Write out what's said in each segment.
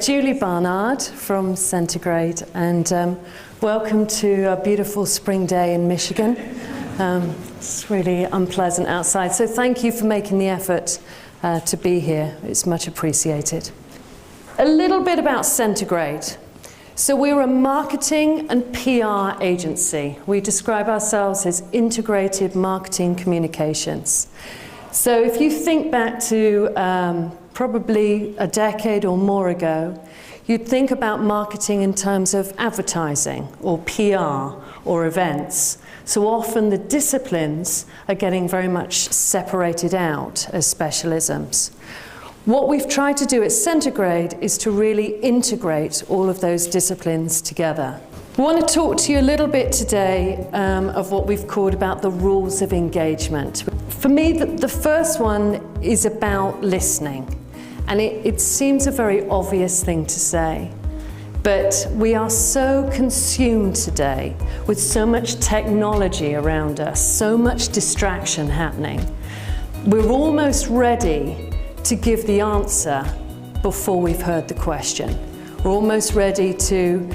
Julie Barnard from Centigrade, and welcome to a beautiful spring day in Michigan. It's really unpleasant outside, so thank you for making the effort to be here. It's much appreciated. A little bit about Centigrade. So we're a marketing and PR agency. We describe ourselves as integrated marketing communications. So if you think back to probably a decade or more ago, you'd think about marketing in terms of advertising or PR or events. So often the disciplines are getting very much separated out as specialisms. What we've tried to do at Centigrade is to really integrate all of those disciplines together. We want to talk to you a little bit today of what we've called about the rules of engagement. For me, the first one is about listening. And it seems a very obvious thing to say, but we are so consumed today with so much technology around us, so much distraction happening. We're almost ready to give the answer before we've heard the question. We're almost ready to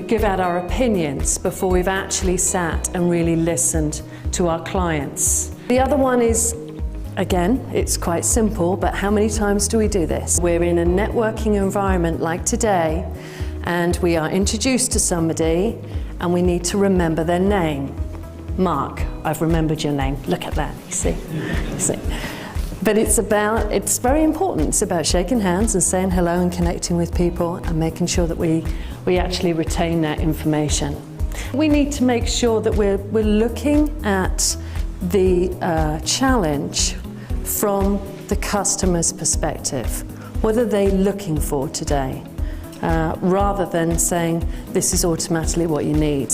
give out our opinions before we've actually sat and really listened to our clients. The other one is, again, it's quite simple, but how many times do we do this? We're in a networking environment like today, and we are introduced to somebody, and we need to remember their name. Mark, I've remembered your name. Look at that, you see? But it's very important. It's about shaking hands and saying hello and connecting with people and making sure that we actually retain that information. We need to make sure that we're looking at the challenge from the customer's perspective. What are they looking for today? Rather than saying, this is automatically what you need.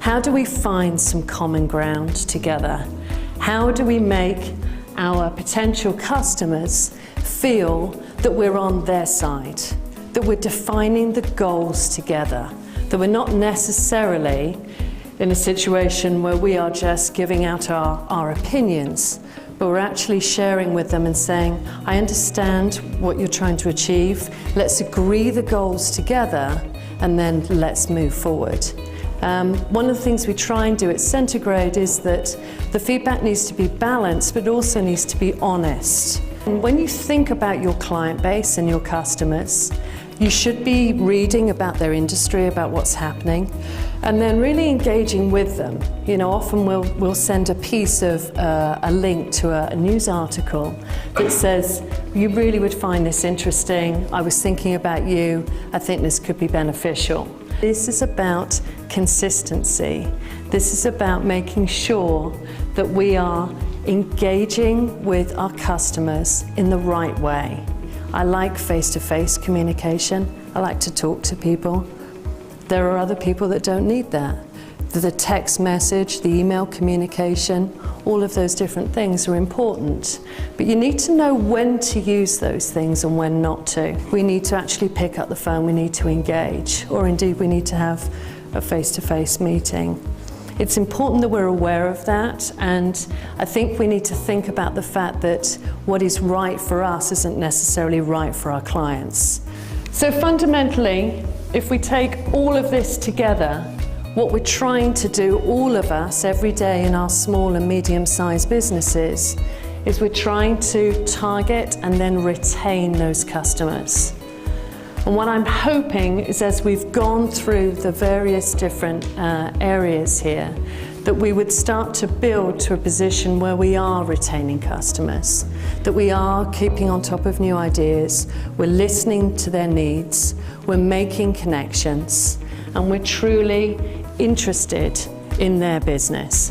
How do we find some common ground together? How do we make our potential customers feel that we're on their side, that we're defining the goals together, that we're not necessarily in a situation where we are just giving out our opinions, but we're actually sharing with them and saying, I understand what you're trying to achieve, let's agree the goals together, and then let's move forward. One of the things we try and do at Centigrade is that the feedback needs to be balanced, but also needs to be honest. And when you think about your client base and your customers, you should be reading about their industry, about what's happening, and then really engaging with them. You know, often we'll send a piece of a link to a news article that says, you really would find this interesting, I was thinking about you, I think this could be beneficial. This is about consistency. This is about making sure that we are engaging with our customers in the right way. I like face-to-face communication. I like to talk to people. There are other people that don't need that. The text message, the email communication, all of those different things are important. But you need to know when to use those things and when not to. We need to actually pick up the phone, we need to engage, or indeed we need to have a face-to-face meeting. It's important that we're aware of that, and I think we need to think about the fact that what is right for us isn't necessarily right for our clients. So fundamentally, if we take all of this together, what we're trying to do, all of us, every day in our small and medium-sized businesses, is we're trying to target and then retain those customers. And what I'm hoping is, as we've gone through the various different areas here, that we would start to build to a position where we are retaining customers, that we are keeping on top of new ideas, we're listening to their needs, we're making connections, and we're truly interested in their business.